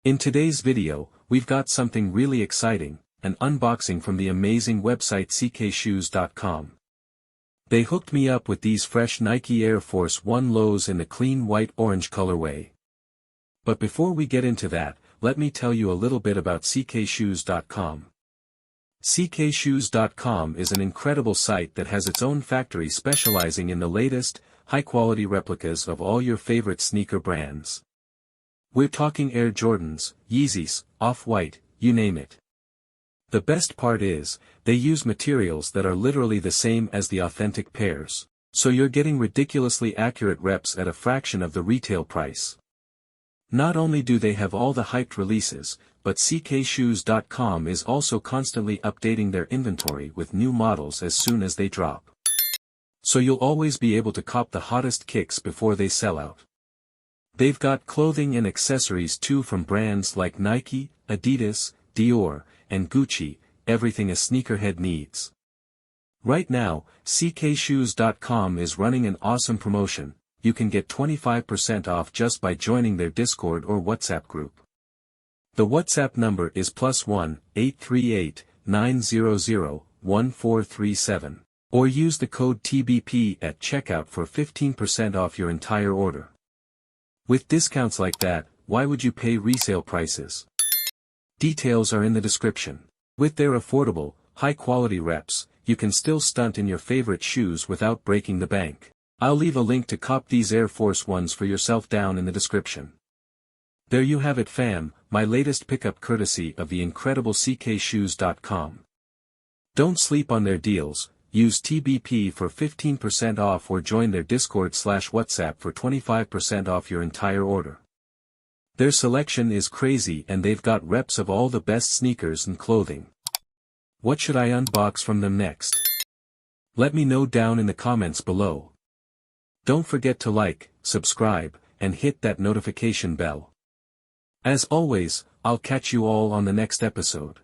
In today's video, we've got something really exciting, an unboxing from the amazing website exquisite.com. They hooked me up with these fresh Nike Air Force 1 lows in the clean white orange colorway. But before we get into that, let me tell you a little bit about exquisite.com. exquisite.com is an incredible site that has its own factory specializing in the latest, high-quality replicas of all your favorite sneaker brands. We're talking Air Jordans, Yeezys, Off-White, you name it. The best part is, they use materials that are literally the same as the authentic pairs, so you're getting ridiculously accurate reps at a fraction of the retail price. Not only do they have all the hyped releases, but exquisite.com is also constantly updating their inventory with new models as soon as they drop. So you'll always be able to cop the hottest kicks before they sell out. They've got clothing and accessories too from brands like Nike, Adidas, Dior, and Gucci, everything a sneakerhead needs. Right now, exquisite.com is running an awesome promotion. You can get 25% off just by joining their Discord or WhatsApp group. The WhatsApp number is +1 838 900 1437, or use the code TBP at checkout for 15% off your entire order. With discounts like that, why would you pay resale prices? Details are in the description. With their affordable, high-quality reps, you can still stunt in your favorite shoes without breaking the bank. I'll leave a link to cop these Air Force Ones for yourself down in the description. There you have it fam, my latest pickup courtesy of the incredible exquisite.com. Don't sleep on their deals. Use TBP for 15% off or join their Discord/WhatsApp for 25% off your entire order. Their selection is crazy and they've got reps of all the best sneakers and clothing. What should I unbox from them next? Let me know down in the comments below. Don't forget to like, subscribe, and hit that notification bell. As always, I'll catch you all on the next episode.